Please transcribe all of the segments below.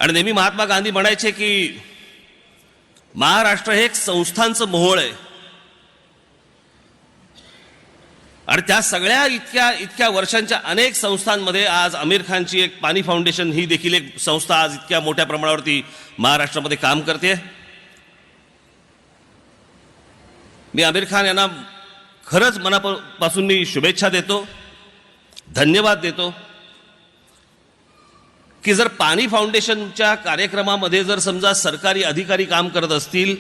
आणि नेहमी महात्मा गांधी म्हणायचे की महाराष्ट्र हे एक संस्थांचं मोहोळ आहे आणि त्या सगळ्या इतक्या वर्षांच्या अनेक संस्थांमध्ये आज आमिर खानची एक पाणी फाउंडेशन ही देखील एक संस्था आज इतक्या मोठ्या प्रमाणावरती महाराष्ट्रामध्ये काम करते। मी आमिर खान यांना खरंच मनापासून मी शुभेच्छा देतो, धन्यवाद देतो की जर पाणी फाउंडेशनच्या कार्यक्रमामध्ये जर समजा सरकारी अधिकारी काम करत असतील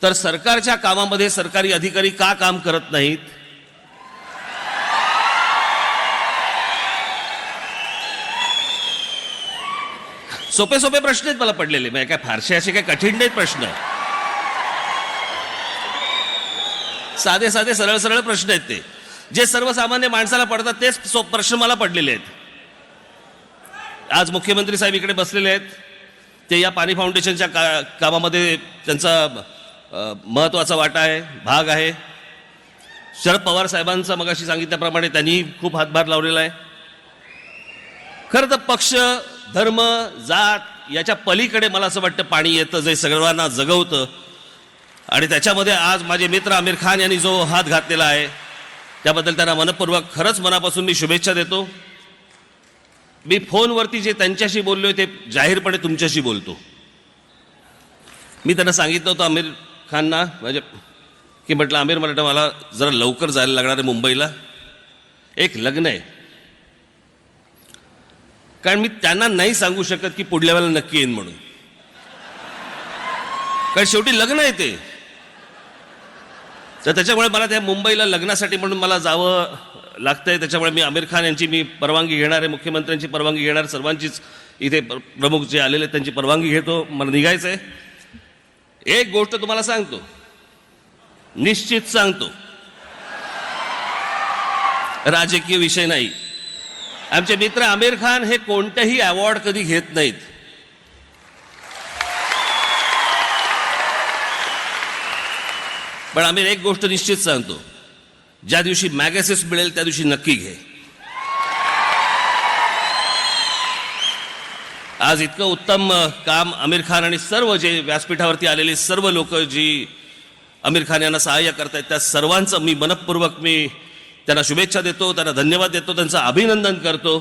तर सरकारच्या कामामध्ये सरकारी अधिकारी का काम करत नाहीत? सोपे सोपे प्रश्न आहेत मला पडलेले, म्हणजे काय फारसे असे काय कठीण नाहीत प्रश्न, साधे साधे सरळ सरळ प्रश्न आहेत ते, जे सर्वसामान्य माणसाला पडतात तेच प्रश्न मला पडलेले आहेत। आज मुख्यमंत्री साहेब इकडे बसलेले आहेत, ते या पाणी फाउंडेशनच्या कामामध्ये त्यांचा महत्त्वाचा वाटा आहे, भाग आहे। शरद पवार साहेबांचा मगाशी सांगितल्याप्रमाणे त्यांनी खूप हातभार लावलेला आहे। खरं तर पक्ष, धर्म, जात याच्या पलीकडे मला असं वाटतं पाणी येतं जे सर्वांना जगवतं आणि त्याच्यामध्ये आज माझे मित्र आमिर खान यांनी जो हात घातलेला आहे त्याबद्दल त्यांना मनपूर्वक खरंच मनापासून मी शुभेच्छा देतो। मी फोनवरती जे त्यांच्याशी बोललोय ते जाहीरपणे तुमच्याशी बोलतो। मी त्यांना सांगितलं होतं आमिर खानना म्हणजे की म्हटलं आमिर मला जरा लवकर जायला लागणार आहे मुंबईला, एक लग्न आहे, कारण मी त्यांना नाही सांगू शकत की पुढल्या वेळेला नक्की येईन म्हणून, कारण शेवटी लग्न आहे ते, तर त्याच्यामुळे मला त्या मुंबईला लग्नासाठी म्हणून मला जावं लागतंय। त्याच्यामुळे मी आमिर खान यांची मी परवानगी घेणार आहे, मुख्यमंत्र्यांची परवानगी घेणार, सर्वांचीच इथे प्रमुख जे आलेले त्यांची परवानगी घेतो, मला निघायचं आहे। एक गोष्ट तुम्हाला सांगतो, निश्चित सांगतो, राजकीय विषय नाही, आमचे मित्र आमिर खान हे कोणतेही अवॉर्ड कधी घेत नाहीत, पण आमिर एक गोष्ट निश्चित सांगतो, ज्या दिवशी मॅगॅसेस मिळेल त्या दिवशी नक्की घे। आज इतकं उत्तम काम आमिर खान आणि सर्व जे व्यासपीठावरती आलेले सर्व लोक जी आमिर खान यांना सहाय्य करतायत त्या सर्वांचं मी मनपूर्वक त्यांना शुभेच्छा देतो, त्यांना धन्यवाद देतो, त्यांचं अभिनंदन करतो।